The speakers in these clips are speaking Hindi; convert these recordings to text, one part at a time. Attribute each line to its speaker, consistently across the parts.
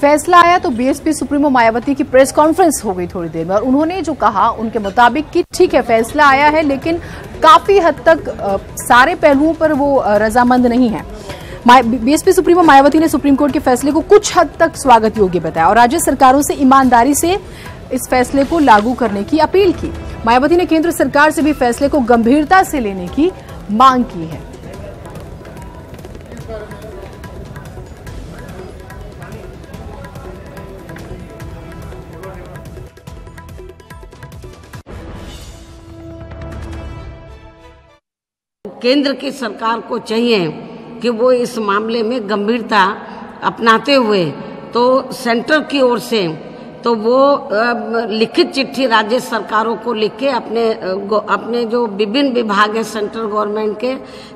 Speaker 1: फैसला आया तो बीएसपी सुप्रीमो मायावती की प्रेस कॉन्फ्रेंस हो गई थोड़ी देर में और उन्होंने जो कहा उनके मुताबिक कि ठीक है फैसला आया है लेकिन काफी हद तक सारे पहलुओं पर वो रजामंद नहीं है। बीएसपी सुप्रीमो मायावती ने सुप्रीम कोर्ट के फैसले को कुछ हद तक स्वागत योग्य बताया और राज्य सरकारों से ईमानदारी से इस फैसले को लागू करने की अपील की। मायावती ने केंद्र सरकार से भी फैसले को गंभीरता से लेने की मांग की है।
Speaker 2: केंद्र की सरकार को चाहिए कि वो इस मामले में गंभीरता अपनाते हुए तो सेंटर की ओर से तो वो लिखित चिट्ठी राज्य सरकारों को लिख के अपने जो विभिन्न विभाग है सेंट्रल गवर्नमेंट के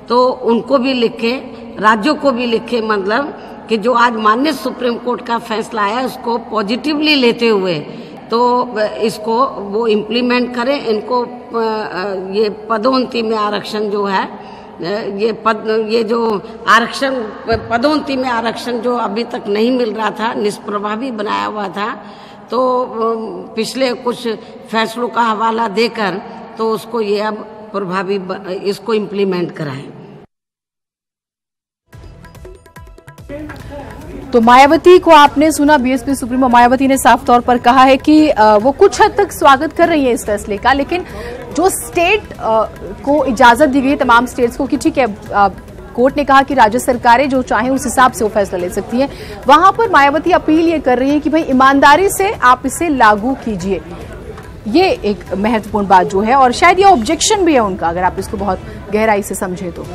Speaker 2: तो उनको भी लिखे, राज्यों को भी लिखे, मतलब कि जो आज माननीय सुप्रीम कोर्ट का फैसला आया उसको पॉजिटिवली लेते हुए तो इसको वो इम्प्लीमेंट करें। इनको ये पदोन्नति में आरक्षण जो है ये जो आरक्षण पदोन्नति में आरक्षण जो अभी तक नहीं मिल रहा था, निष्प्रभावी बनाया हुआ था, तो पिछले कुछ फैसलों का हवाला देकर तो उसको ये अब प्रभावी इसको इम्प्लीमेंट कराएं।
Speaker 1: तो मायावती को आपने सुना, बीएसपी सुप्रीमो मायावती ने साफ तौर पर कहा है कि वो कुछ हद तक स्वागत कर रही है इस फैसले का, लेकिन जो स्टेट को इजाजत दी गई तमाम स्टेट्स को कि ठीक है कोर्ट ने कहा कि राज्य सरकारें जो चाहें उस हिसाब से वो फैसला ले सकती हैं, वहां पर मायावती अपील ये कर रही है कि भाई ईमानदारी से आप इसे लागू कीजिए। ये एक महत्वपूर्ण बात जो है और शायद ये ऑब्जेक्शन भी है उनका, अगर आप इसको बहुत गहराई से समझे तो।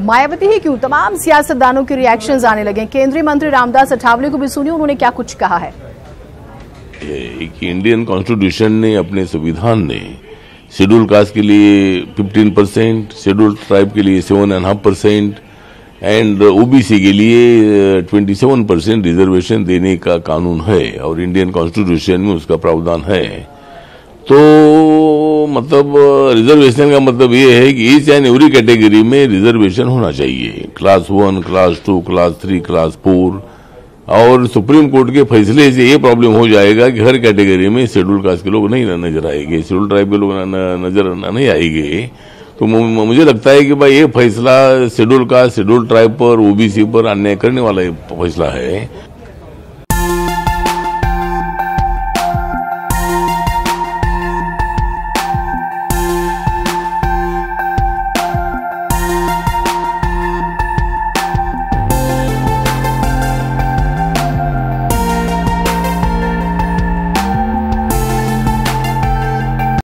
Speaker 1: मायावती ही क्यों, तमाम सियासतदानों के रिएक्शंस आने लगे। केंद्रीय मंत्री रामदास अठावले को भी सुनिए, उन्होंने क्या कुछ कहा है।
Speaker 3: इंडियन कॉन्स्टिट्यूशन ने अपने संविधान ने शेड्यूल कास्ट के लिए 15%, शेड्यूल ट्राइब के लिए 7.5% एंड ओबीसी के लिए 27% रिजर्वेशन देने का कानून है और इंडियन कॉन्स्टिट्यूशन में उसका प्रावधान है। तो मतलब रिजर्वेशन का मतलब ये है कि ईच एंड एवरी कैटेगरी में रिजर्वेशन होना चाहिए, क्लास 1, क्लास 2, क्लास 3, क्लास 4। और सुप्रीम कोर्ट के फैसले से ये प्रॉब्लम हो जाएगा कि हर कैटेगरी में शेड्यूल कास्ट के लोग नहीं नजर आएंगे, शेड्यूल ट्राइब के लोग नजर नहीं आएंगे। तो मुझे लगता है कि भाई ये फैसला शेड्यूल कास्ट, शेड्यूल ट्राइब पर, ओबीसी पर अन्याय करने वाला फैसला है।